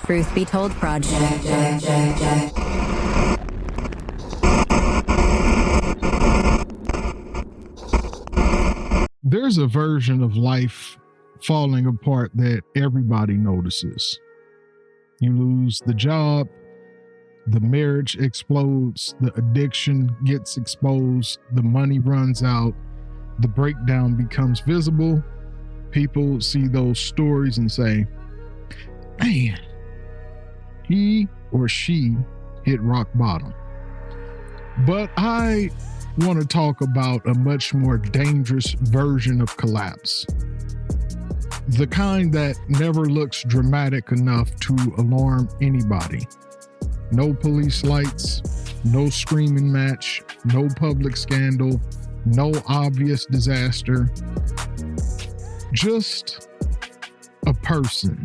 Truth Be Told Project. There's a version of life falling apart that everybody notices. You lose the job, the marriage explodes, the addiction gets exposed, the money runs out, the breakdown becomes visible. People see those stories and say, man, he or she hit rock bottom. But I want to talk about a much more dangerous version of collapse. The kind that never looks dramatic enough to alarm anybody. No police lights, no screaming match, no public scandal, no obvious disaster. Just a person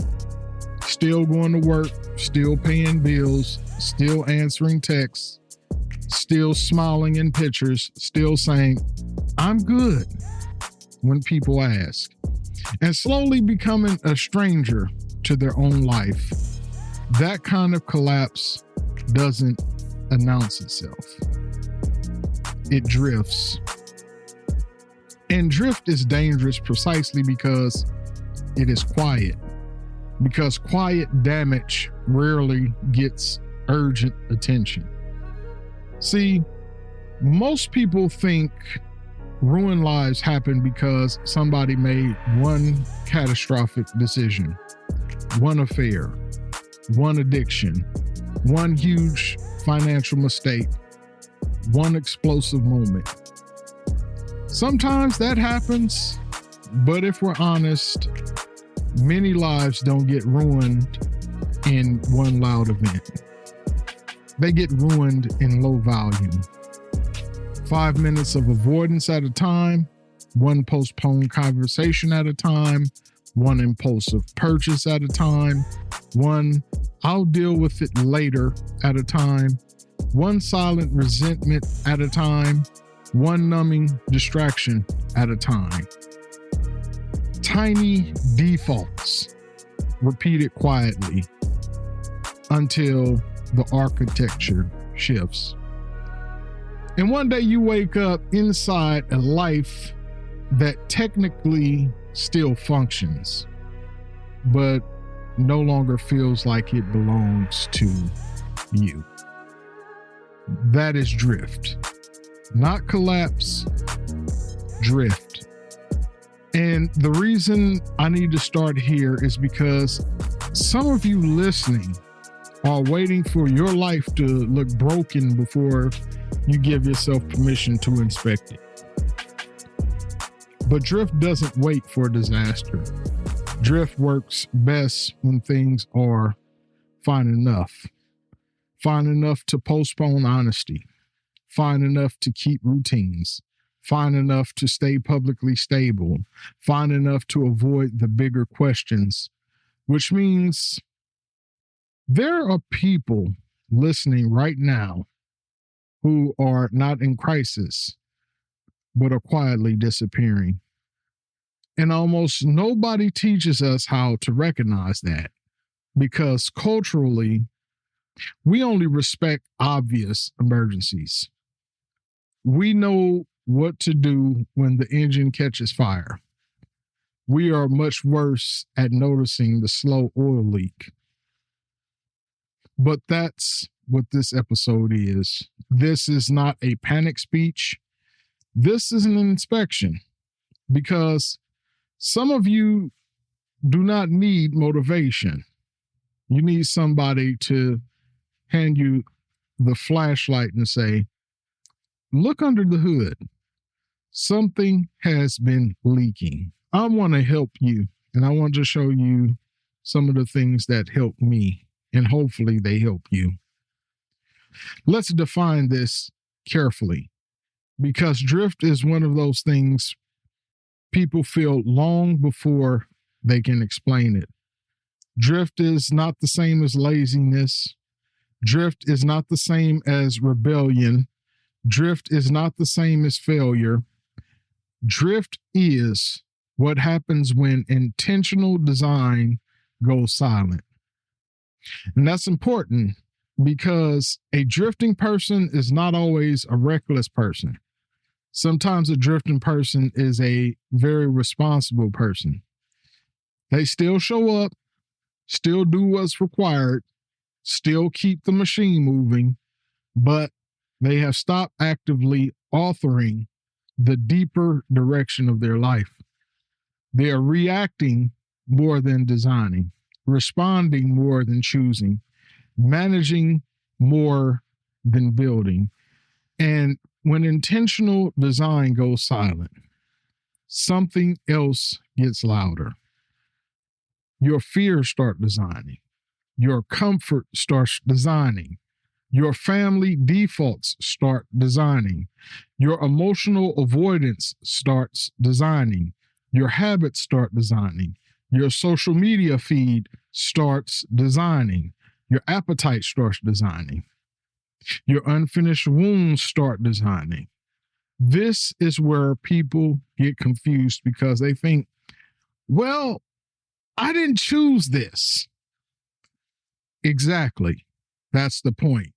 still going to work, still paying bills, still answering texts, still smiling in pictures, still saying, I'm good, when people ask, and slowly becoming a stranger to their own life. That kind of collapse doesn't announce itself. It drifts. And drift is dangerous precisely because it is quiet. Because quiet damage rarely gets urgent attention. See, most people think ruined lives happen because somebody made one catastrophic decision, one affair, one addiction, one huge financial mistake, one explosive moment. Sometimes that happens, but if we're honest, many lives don't get ruined in one loud event. They get ruined in low volume. 5 minutes of avoidance at a time, one postponed conversation at a time, one impulsive purchase at a time, one I'll deal with it later at a time, one silent resentment at a time, one numbing distraction at a time. Tiny defaults repeated quietly until the architecture shifts. And one day you wake up inside a life that technically still functions, but no longer feels like it belongs to you. That is drift. Not collapse, drift. And the reason I need to start here is because some of you listening are waiting for your life to look broken before you give yourself permission to inspect it. But drift doesn't wait for disaster. Drift works best when things are fine enough. Fine enough to postpone honesty. Fine enough to keep routines. Fine enough to stay publicly stable. Fine enough to avoid the bigger questions, which means there are people listening right now who are not in crisis, but are quietly disappearing. And almost nobody teaches us how to recognize that, because culturally, we only respect obvious emergencies. We know what to do when the engine catches fire. We are much worse at noticing the slow oil leak. But that's what this episode is. This is not a panic speech. This is an inspection, because some of you do not need motivation. You need somebody to hand you the flashlight and say, look under the hood. Something has been leaking. I want to help you, and I want to show you some of the things that helped me, and hopefully they help you. Let's define this carefully, because drift is one of those things people feel long before they can explain it. Drift is not the same as laziness. Drift is not the same as rebellion. Drift is not the same as failure. Drift is What happens when intentional design goes silent? And that's important because a drifting person is not always a reckless person. Sometimes a drifting person is a very responsible person. They still show up, still do what's required, still keep the machine moving, but they have stopped actively authoring the deeper direction of their life. They are reacting more than designing, responding more than choosing, managing more than building. And when intentional design goes silent, something else gets louder. Your fears start designing. Your comfort starts designing. Your family defaults start designing. Your emotional avoidance starts designing. Your habits start designing. Your social media feed starts designing. Your appetite starts designing. Your unfinished wounds start designing. This is where people get confused because they think, well, I didn't choose this. Exactly. That's the point.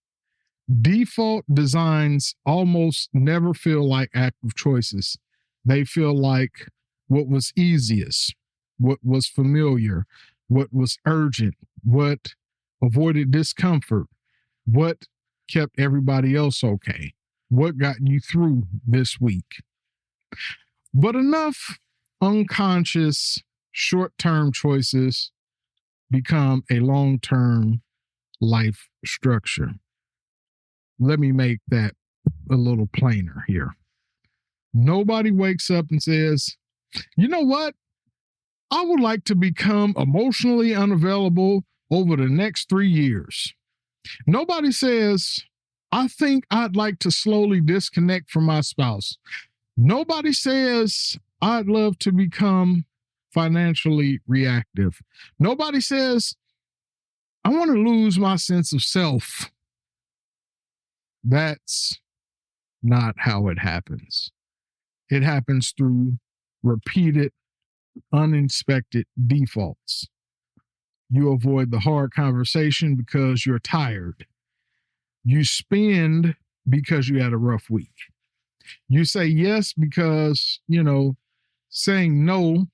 Default designs almost never feel like active choices. They feel like what was easiest, what was familiar, what was urgent, what avoided discomfort, what kept everybody else okay, what got you through this week. But enough unconscious short-term choices become a long-term life structure. Let me make that a little plainer here. Nobody wakes up and says, you know what? I would like to become emotionally unavailable over the next 3 years. Nobody says, I think I'd like to slowly disconnect from my spouse. Nobody says, I'd love to become financially reactive. Nobody says, I want to lose my sense of self. That's not how it happens. It happens through repeated, uninspected defaults. You avoid the hard conversation because you're tired. You spend because you had a rough week. You say yes because, saying no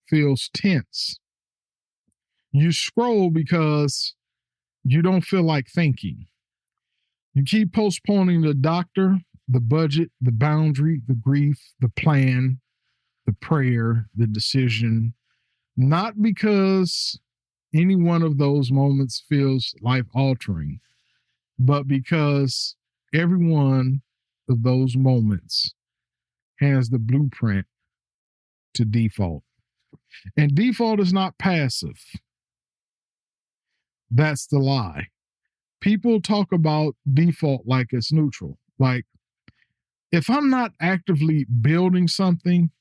feels tense. You scroll because you don't feel like thinking. You keep postponing the doctor, the budget, the boundary, the grief, the plan, the prayer, the decision, not because any one of those moments feels life altering, but because every one of those moments has the blueprint to default. And default is not passive. That's the lie. People talk about default like it's neutral. Like, if I'm not actively building something,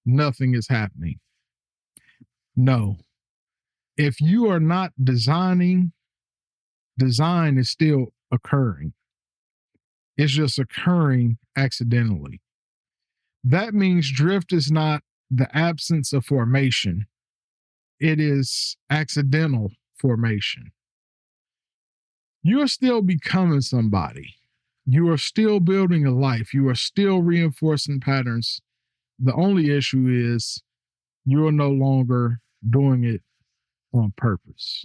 nothing is happening. No. If you are not designing, design is still occurring. It's just occurring accidentally. That means drift is not the absence of formation. It is accidental formation. You are still becoming somebody. You are still building a life. You are still reinforcing patterns. The only issue is you are no longer doing it on purpose.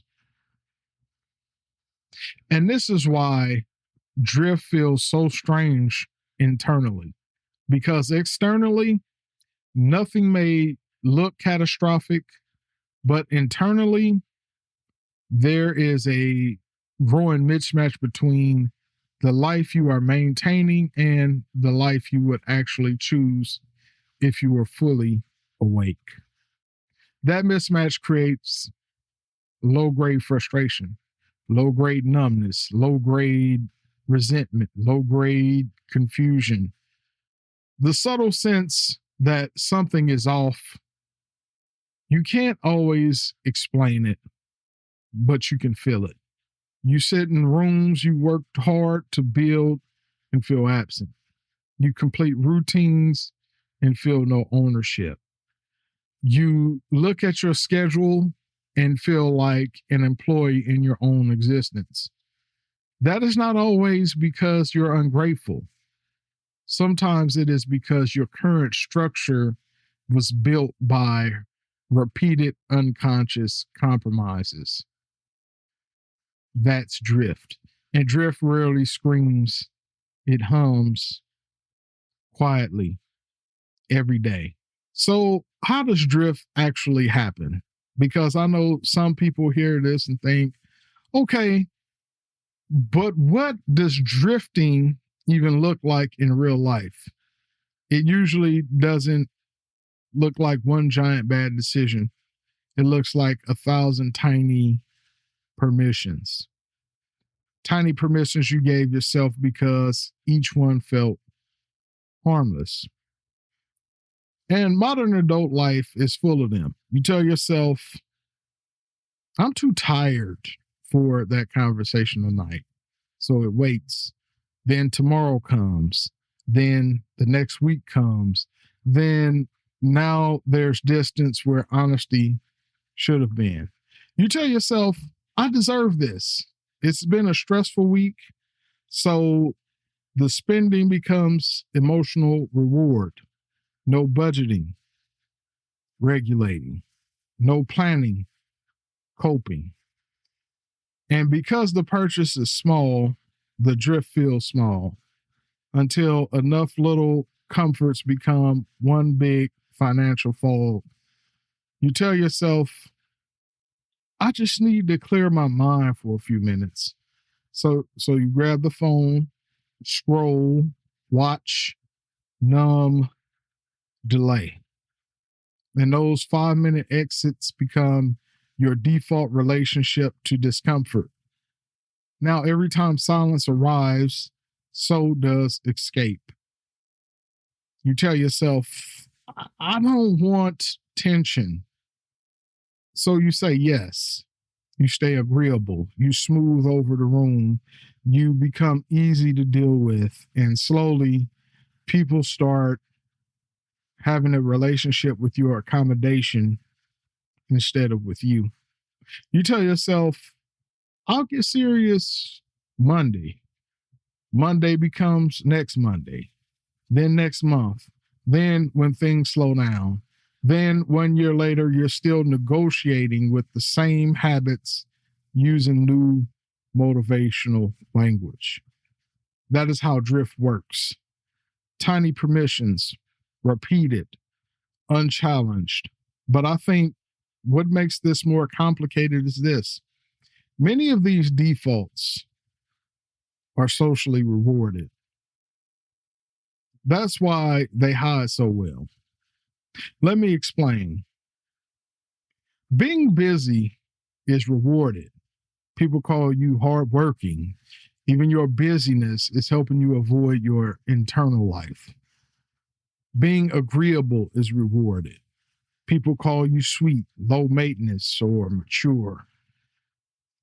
And this is why drift feels so strange internally, because externally, nothing may look catastrophic, but internally, there is a growing mismatch between the life you are maintaining and the life you would actually choose if you were fully awake. That mismatch creates low-grade frustration, low-grade numbness, low-grade resentment, low-grade confusion. The subtle sense that something is off, you can't always explain it, but you can feel it. You sit in rooms you worked hard to build and feel absent. You complete routines and feel no ownership. You look at your schedule and feel like an employee in your own existence. That is not always because you're ungrateful. Sometimes it is because your current structure was built by repeated unconscious compromises. That's drift. And drift rarely screams, it hums quietly every day. So, how does drift actually happen? Because I know some people hear this and think, okay, but what does drifting even look like in real life? It usually doesn't look like one giant bad decision. It looks like 1,000 tiny permissions. Tiny permissions you gave yourself because each one felt harmless. And modern adult life is full of them. You tell yourself, I'm too tired for that conversation tonight. So it waits. Then tomorrow comes. Then the next week comes. Then now there's distance where honesty should have been. You tell yourself, I deserve this. It's been a stressful week. So the spending becomes emotional reward. No budgeting, regulating, no planning, coping. And because the purchase is small, the drift feels small until enough little comforts become one big financial fog. You tell yourself, I just need to clear my mind for a few minutes. So you grab the phone, scroll, watch, numb, delay. And those 5-minute exits become your default relationship to discomfort. Now, every time silence arrives, so does escape. You tell yourself, I don't want tension. So you say yes. You stay agreeable. You smooth over the room. You become easy to deal with. And slowly, people start having a relationship with your accommodation instead of with you. You tell yourself, I'll get serious Monday. Monday becomes next Monday, then next month, then when things slow down. Then 1 year later, you're still negotiating with the same habits using new motivational language. That is how drift works. Tiny permissions, repeated, unchallenged. But I think what makes this more complicated is this. Many of these defaults are socially rewarded. That's why they hide so well. Let me explain. Being busy is rewarded. People call you hardworking. Even your busyness is helping you avoid your internal life. Being agreeable is rewarded. People call you sweet, low maintenance, or mature.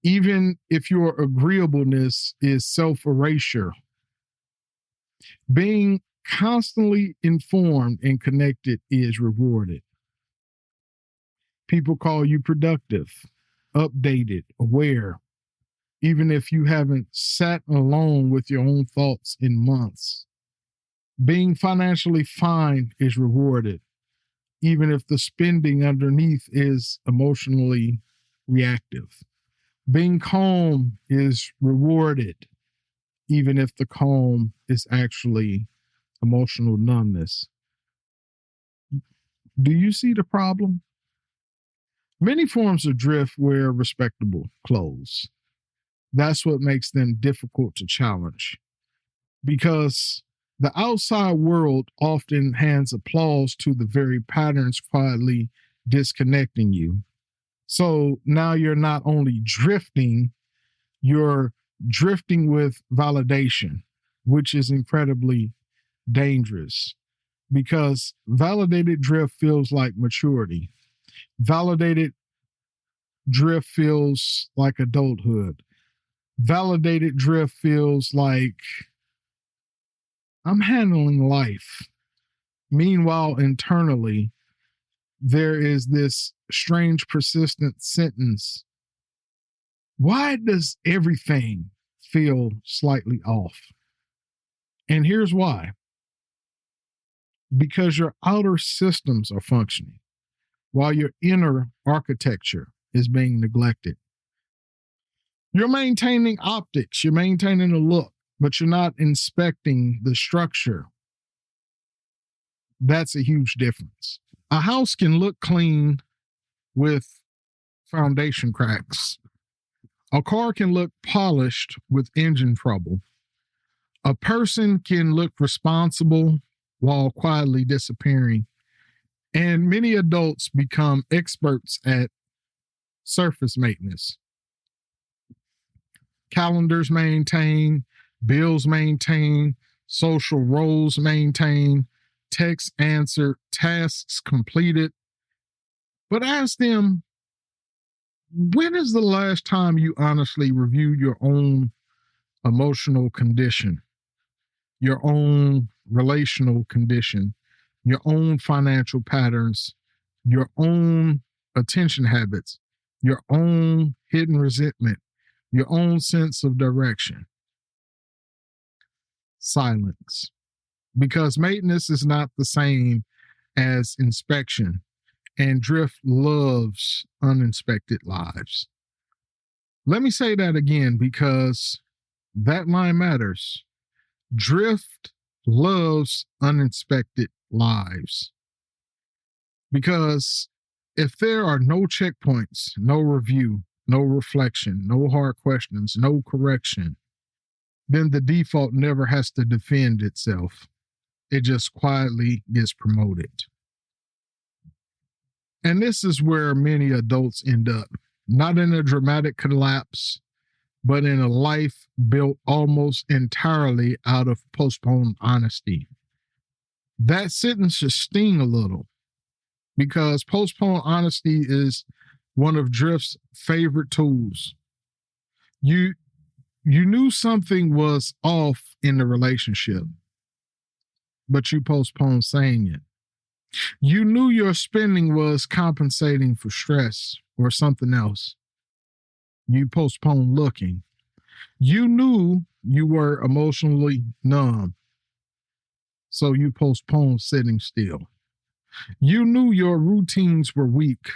Even if your agreeableness is self-erasure. Being constantly informed and connected is rewarded. People call you productive, updated, aware, even if you haven't sat alone with your own thoughts in months. Being financially fine is rewarded, even if the spending underneath is emotionally reactive. Being calm is rewarded, even if the calm is actually emotional numbness. Do you see the problem? Many forms of drift wear respectable clothes. That's what makes them difficult to challenge, because the outside world often hands applause to the very patterns quietly disconnecting you. So now you're not only drifting, you're drifting with validation, which is incredibly dangerous, because validated drift feels like maturity. Validated drift feels like adulthood. Validated drift feels like I'm handling life. Meanwhile, internally, there is this strange, persistent sentence. Why does everything feel slightly off? And here's why. Because your outer systems are functioning while your inner architecture is being neglected. You're maintaining optics, you're maintaining a look, but you're not inspecting the structure. That's a huge difference. A house can look clean with foundation cracks. A car can look polished with engine trouble. A person can look responsible while quietly disappearing. And many adults become experts at surface maintenance. Calendars maintained, bills maintained, social roles maintained, texts answered, tasks completed. But ask them, when is the last time you honestly reviewed your own emotional condition, your own relational condition, your own financial patterns, your own attention habits, your own hidden resentment, your own sense of direction? Silence. Because maintenance is not the same as inspection, and drift loves uninspected lives. Let me say that again because that line matters. Drift loves uninspected lives. Because if there are no checkpoints, no review, no reflection, no hard questions, no correction, then the default never has to defend itself. It just quietly gets promoted. And this is where many adults end up, not in a dramatic collapse, but in a life built almost entirely out of postponed honesty. That sentence should sting a little because postponed honesty is one of Drift's favorite tools. You knew something was off in the relationship, but you postponed saying it. You knew your spending was compensating for stress or something else. You postponed looking. You knew you were emotionally numb, so you postponed sitting still. You knew your routines were weak,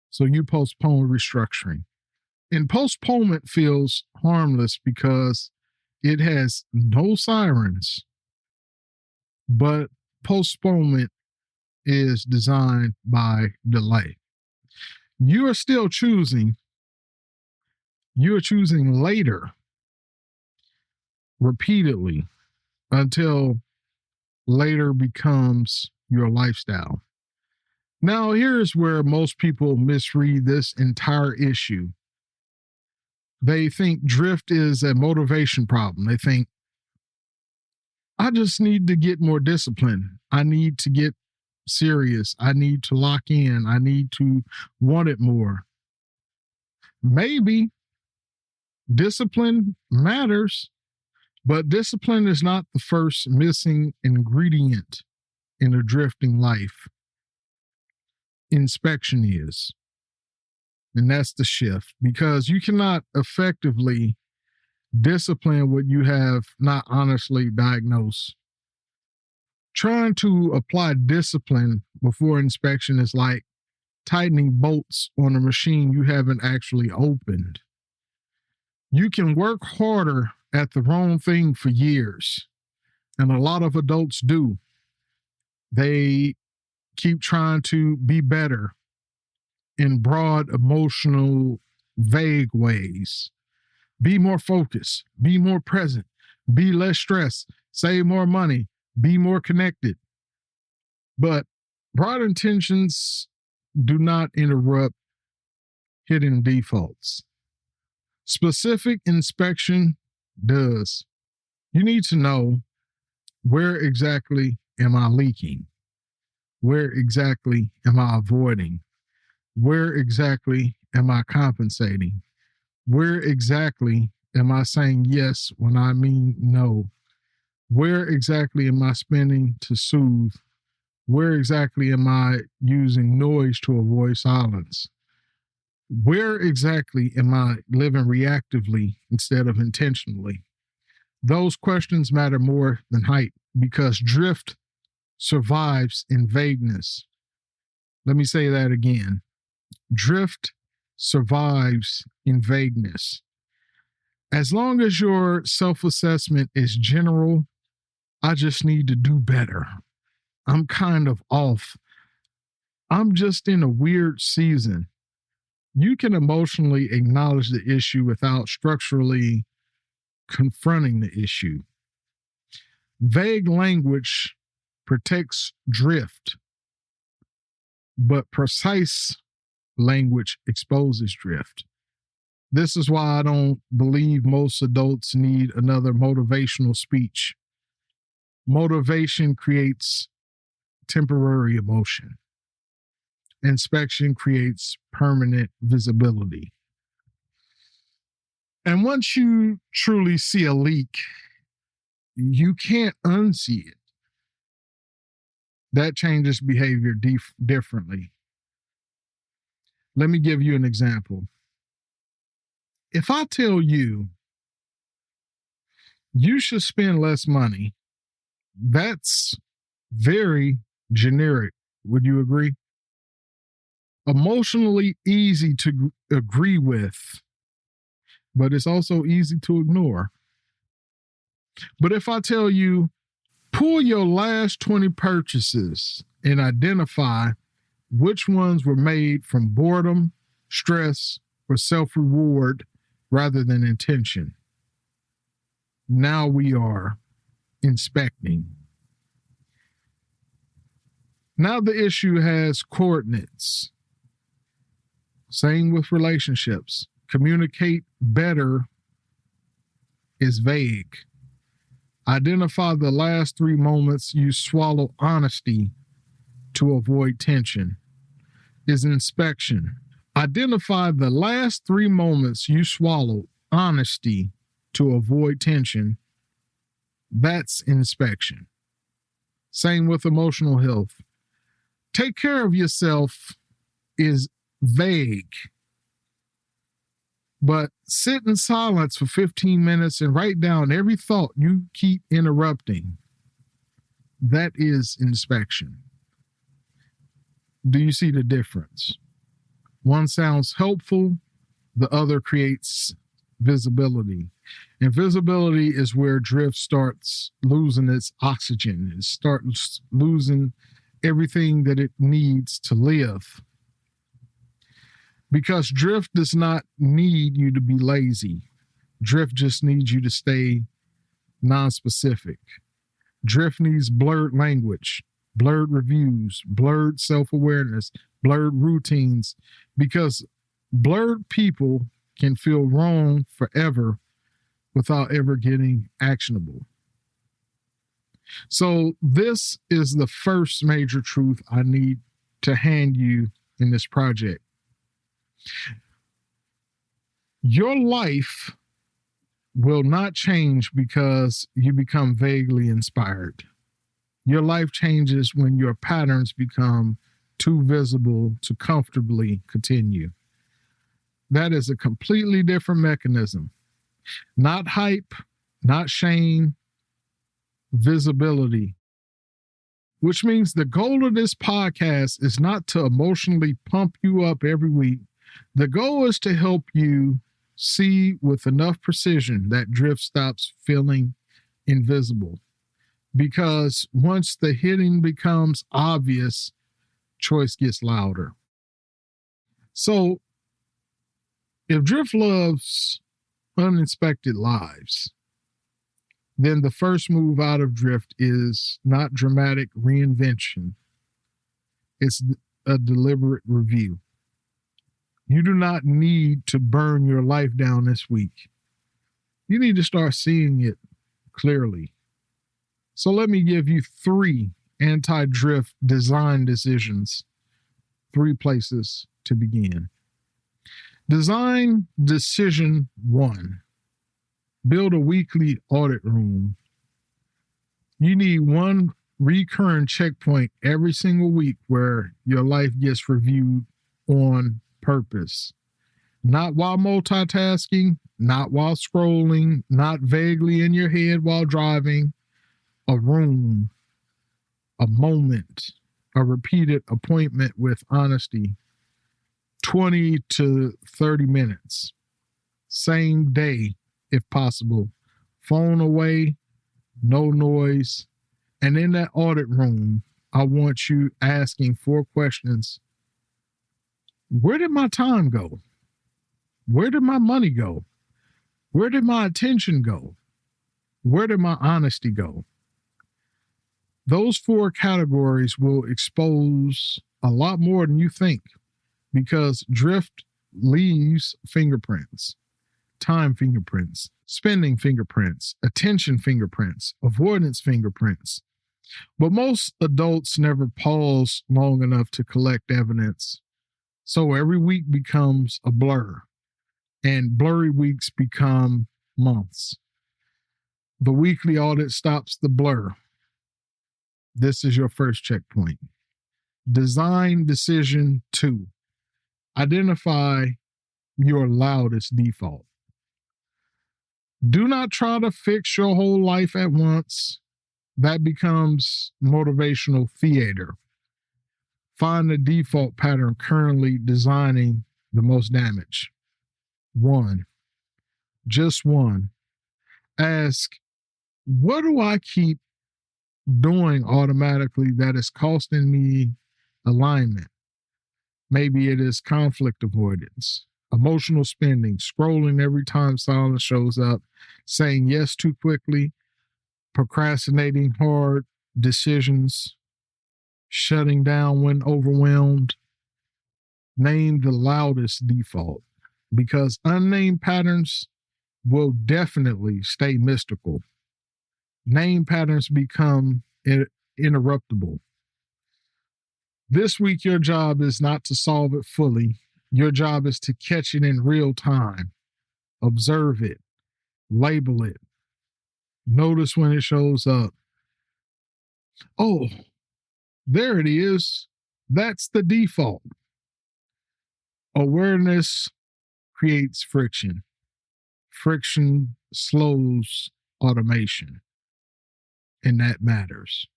so you postponed restructuring. And postponement feels harmless because it has no sirens, but postponement is designed by delay. You are still choosing. You are choosing later repeatedly until later becomes your lifestyle. Now, here's where most people misread this entire issue. They think drift is a motivation problem. They think, I just need to get more discipline. I need to get serious. I need to lock in. I need to want it more. Maybe discipline matters, but discipline is not the first missing ingredient in a drifting life. Inspection is. And that's the shift, because you cannot effectively discipline what you have not honestly diagnosed. Trying to apply discipline before inspection is like tightening bolts on a machine you haven't actually opened. You can work harder at the wrong thing for years, and a lot of adults do. They keep trying to be better in broad, emotional, vague ways. Be more focused, be more present, be less stressed, save more money, be more connected. But broad intentions do not interrupt hidden defaults. Specific inspection does. You need to know, where exactly am I leaking? Where exactly am I avoiding? Where exactly am I compensating? Where exactly am I saying yes when I mean no? Where exactly am I spending to soothe? Where exactly am I using noise to avoid silence? Where exactly am I living reactively instead of intentionally? Those questions matter more than height because drift survives in vagueness. Let me say that again. Drift survives in vagueness. As long as your self assessment is general, I just need to do better. I'm kind of off. I'm just in a weird season. You can emotionally acknowledge the issue without structurally confronting the issue. Vague language protects drift, but precise language exposes drift. This is why I don't believe most adults need another motivational speech. Motivation creates temporary emotion. Inspection creates permanent visibility. And once you truly see a leak, you can't unsee it. That changes behavior differently. Let me give you an example. If I tell you you should spend less money, that's very generic. Would you agree? Emotionally easy to agree with, but it's also easy to ignore. But if I tell you, pull your last 20 purchases and identify which ones were made from boredom, stress, or self reward rather than intention. Now we are inspecting. Now the issue has coordinates. Same with relationships. Communicate better is vague. Identify the last 3 moments you swallow honesty to avoid tension is inspection. Identify the last 3 moments you swallow honesty to avoid tension. That's inspection. Same with emotional health. Take care of yourself is vague. But sit in silence for 15 minutes and write down every thought you keep interrupting. That is inspection. Do you see the difference? One sounds helpful, the other creates visibility. And visibility is where drift starts losing its oxygen. It starts losing everything that it needs to live. Because drift does not need you to be lazy. Drift just needs you to stay non-specific. Drift needs blurred language, blurred reviews, blurred self-awareness, blurred routines, because blurred people can feel wrong forever without ever getting actionable. So this is the first major truth I need to hand you in this project. Your life will not change because you become vaguely inspired. Your life changes when your patterns become too visible to comfortably continue. That is a completely different mechanism. Not hype, not shame, visibility. Which means the goal of this podcast is not to emotionally pump you up every week. The goal is to help you see with enough precision that drift stops feeling invisible. Because once the hitting becomes obvious, choice gets louder. So if drift loves uninspected lives, then the first move out of drift is not dramatic reinvention. It's a deliberate review. You do not need to burn your life down this week. You need to start seeing it clearly. So let me give you 3 anti-drift design decisions, 3 places to begin. Design decision 1. Build a weekly audit room. You need one recurring checkpoint every single week where your life gets reviewed on purpose. Not while multitasking, not while scrolling, not vaguely in your head while driving. A room, a moment, a repeated appointment with honesty. 20 to 30 minutes. Same day, if possible. Phone away, no noise. And in that audit room, I want you asking 4 questions. Where did my time go? Where did my money go? Where did my attention go? Where did my honesty go? Those 4 categories will expose a lot more than you think, because drift leaves fingerprints, time fingerprints, spending fingerprints, attention fingerprints, avoidance fingerprints. But most adults never pause long enough to collect evidence. So every week becomes a blur, and blurry weeks become months. The weekly audit stops the blur. This is your first checkpoint. Design decision 2. Identify your loudest default. Do not try to fix your whole life at once. That becomes motivational theater. Find the default pattern currently designing the most damage. 1. Just 1. Ask, what do I keep doing automatically that is costing me alignment? Maybe it is conflict avoidance, emotional spending, scrolling every time silence shows up, saying yes too quickly, procrastinating hard decisions, shutting down when overwhelmed. Name the loudest default, because unnamed patterns will definitely stay mystical. Named patterns become interruptible. This week, your job is not to solve it fully. Your job is to catch it in real time, observe it, label it, notice when it shows up. Oh, there it is. That's the default. Awareness creates friction. Friction slows automation, and that matters.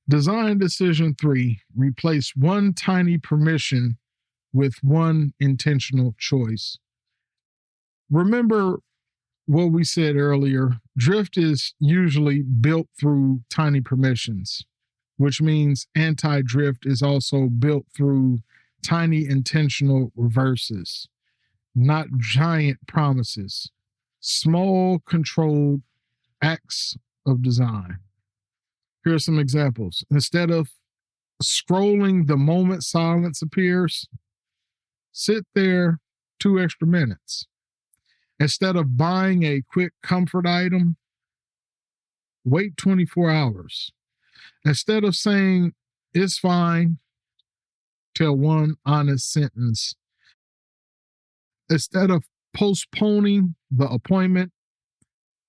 Design decision 3, replace one tiny permission with one intentional choice. Remember what we said earlier, drift is usually built through tiny permissions, which means anti-drift is also built through tiny intentional reverses, not giant promises, small controlled acts of design. Here are some examples. Instead of scrolling the moment silence appears, sit there 2 extra minutes. Instead of buying a quick comfort item, wait 24 hours. Instead of saying, it's fine, tell one honest sentence. Instead of postponing the appointment,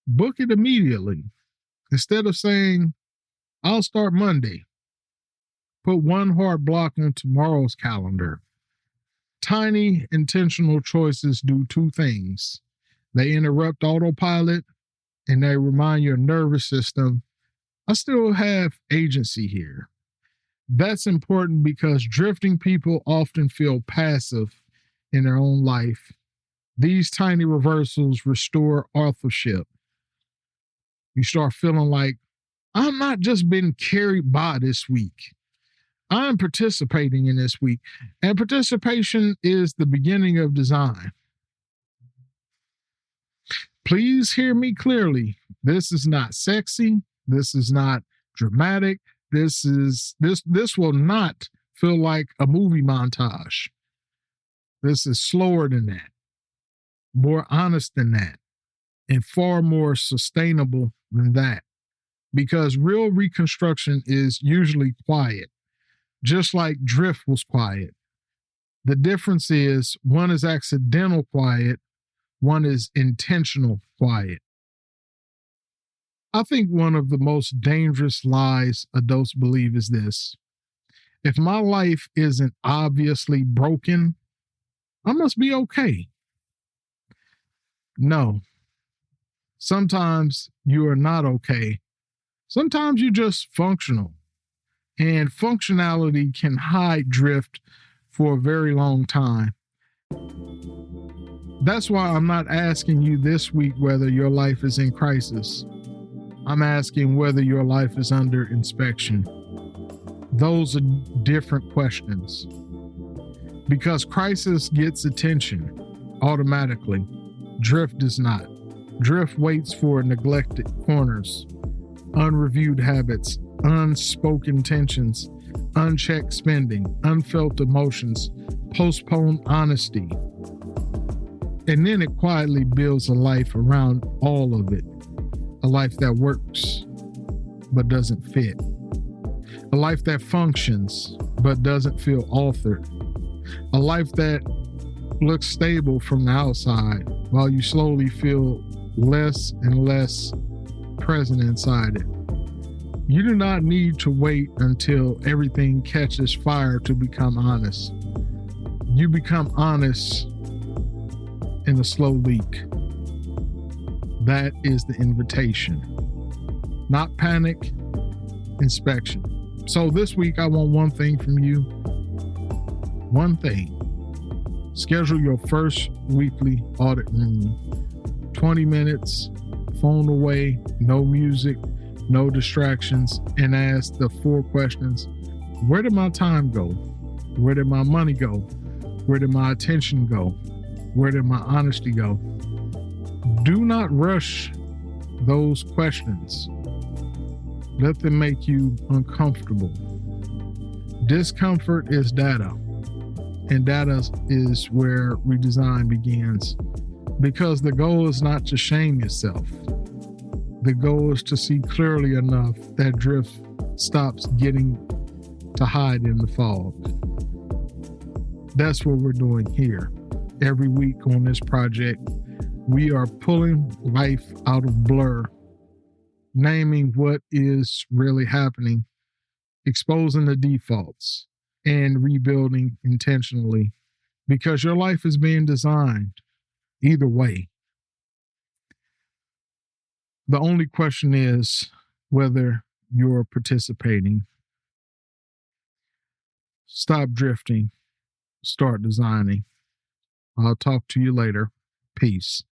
book it immediately. Instead of saying, I'll start Monday, put one hard block on tomorrow's calendar. Tiny intentional choices do 2 things. They interrupt autopilot and they remind your nervous system, I still have agency here. That's important because drifting people often feel passive in their own life. These tiny reversals restore authorship. You start feeling like, I'm not just being carried by this week. I'm participating in this week. And participation is the beginning of design. Please hear me clearly. This is not sexy. This is not dramatic. This will not feel like a movie montage. This is slower than that, more honest than that, and far more sustainable than that. Because real reconstruction is usually quiet, just like drift was quiet. The difference is one is accidental quiet, one is intentional quiet. I think one of the most dangerous lies adults believe is this: if my life isn't obviously broken, I must be okay. No, sometimes you are not okay. Sometimes you're just functional. And functionality can hide drift for a very long time. That's why I'm not asking you this week whether your life is in crisis. I'm asking whether your life is under inspection. Those are different questions. Because crisis gets attention automatically. Drift does not. Drift waits for neglected corners, unreviewed habits, unspoken tensions, unchecked spending, unfelt emotions, postponed honesty. And then it quietly builds a life around all of it. A life that works but doesn't fit. A life that functions but doesn't feel authored. A life that looks stable from the outside while you slowly feel less and less present inside it. You do not need to wait until everything catches fire to become honest. You become honest in a slow leak. That is the invitation. Not panic, inspection. So this week, I want one thing from you. One thing. Schedule your first weekly audit room. 20 minutes, phone away, no music, no distractions, and ask the 4 questions. Where did my time go? Where did my money go? Where did my attention go? Where did my honesty go? Do not rush those questions. Let them make you uncomfortable. Discomfort is data, and data is where redesign begins. Because the goal is not to shame yourself. The goal is to see clearly enough that drift stops getting to hide in the fog. That's what we're doing here. Every week on this project, we are pulling life out of blur, naming what is really happening, exposing the defaults, and rebuilding intentionally, because your life is being designed either way. The only question is whether you're participating. Stop drifting, start designing. I'll talk to you later. Peace.